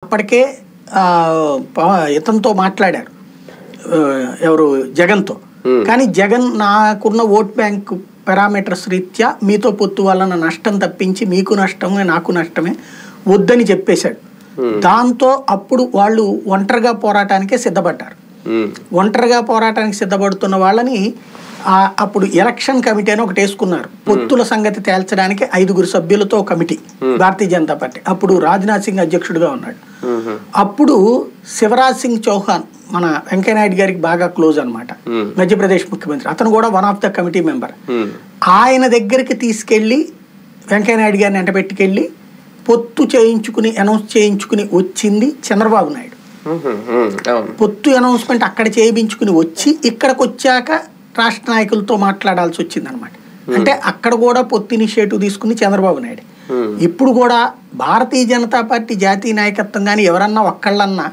అప్పటికే ఇతనితో మాట్లాడారు, ఎవరు జగన్తో. కానీ జగన్ నాకున్న ఓట్ బ్యాంక్ పారామీటర్స్ రీత్యా మీతో పొత్తు వలన నష్టం తప్పించి మీకు నష్టమే నాకు నష్టమే వద్దని చెప్పేశాడు. దాంతో అప్పుడు వాళ్ళు ఒంటరిగా పోరాటానికే సిద్ధపడ్డారు. ఒంటరిగా పోరాటానికి సిద్ధపడుతున్న వాళ్ళని అప్పుడు ఎలక్షన్ కమిటీ అని ఒకటి వేసుకున్నారు. పొత్తుల సంగతి తేల్చడానికి 5 సభ్యులతో కమిటీ, భారతీయ జనతా పార్టీ. అప్పుడు రాజ్నాథ్ సింగ్ అధ్యక్షుడిగా ఉన్నాడు. అప్పుడు శివరాజ్ సింగ్ చౌహాన్ మన వెంకయ్యనాయుడు గారికి బాగా క్లోజ్ అనమాట, మధ్యప్రదేశ్ ముఖ్యమంత్రి. అతను కూడా one of the committee member. ఆయన దగ్గరికి తీసుకెళ్లి వెంకయ్యనాయుడు గారిని ఎంటబెట్టుకెళ్ళి పొత్తు చేయించుకుని అనౌన్స్ చేయించుకుని వచ్చింది చంద్రబాబు నాయుడు. పొత్తు అనౌన్స్మెంట్ అక్కడ చేయించుకుని వచ్చి ఇక్కడికి వచ్చాక రాష్ట్ర నాయకులతో మాట్లాడాల్సి వచ్చింది అనమాట. అంటే అక్కడ కూడా పొత్తు ఇనిషియేటివ్ తీసుకుని చంద్రబాబు నాయుడు. ఇప్పుడు కూడా భారతీయ జనతా పార్టీ జాతీయ నాయకత్వం కానీ ఎవరన్నా ఒక్కళ్ళన్నా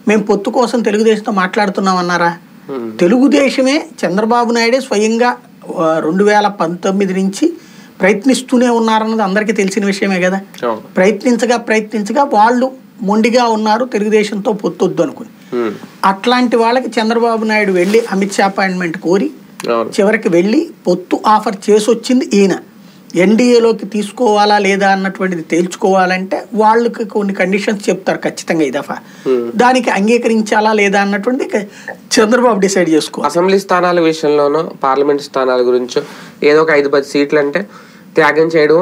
మేము పొత్తు కోసం తెలుగుదేశంతో మాట్లాడుతున్నాం అన్నారా? తెలుగుదేశమే చంద్రబాబు నాయుడే స్వయంగా 2019 నుంచి ప్రయత్నిస్తూనే ఉన్నారన్నది అందరికీ తెలిసిన విషయమే కదా. ప్రయత్నించగా వాళ్ళు మొండిగా ఉన్నారు తెలుగుదేశంతో పొత్తొద్దు అనుకుని. అట్లాంటి వాళ్ళకి చంద్రబాబు నాయుడు వెళ్ళి అమిత్ షా అపాయింట్మెంట్ కోరి చివరికి వెళ్ళి పొత్తు ఆఫర్ చేసి వచ్చింది ఈయన. ఎన్డీఏలోకి తీసుకోవాలా లేదా అన్నటువంటిది తేల్చుకోవాలంటే వాళ్ళకి కొన్ని కండిషన్స్ చెప్తారు ఖచ్చితంగా ఈ దఫా. దానికి అంగీకరించాలా లేదా అన్నటువంటిది చంద్రబాబు డిసైడ్ చేసుకోవాలి. అసెంబ్లీ స్థానాల విషయంలోనూ పార్లమెంట్ స్థానాల గురించి ఏదో ఒక 5-10 సీట్లు అంటే త్యాగం చేయడం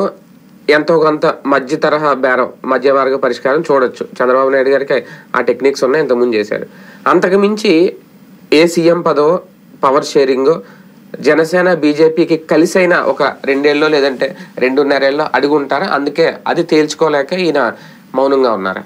ఎంతో కొంత మధ్య తరహా బేరం, మధ్య మార్గ పరిష్కారం చూడొచ్చు. చంద్రబాబు నాయుడు గారికి ఆ టెక్నిక్స్ ఉన్నాయి, ఇంతకుముందు చేశారు. అంతకు మించి ఏ సీఎం పదవో, పవర్ షేరింగ్ జనసేన బీజేపీకి కలిసైన ఒక 2 ఏళ్ళలో లేదంటే 2.5 ఏళ్ళలో అడుగుంటారా? అందుకే అది తేల్చుకోలేక ఈయన మౌనంగా ఉన్నారా?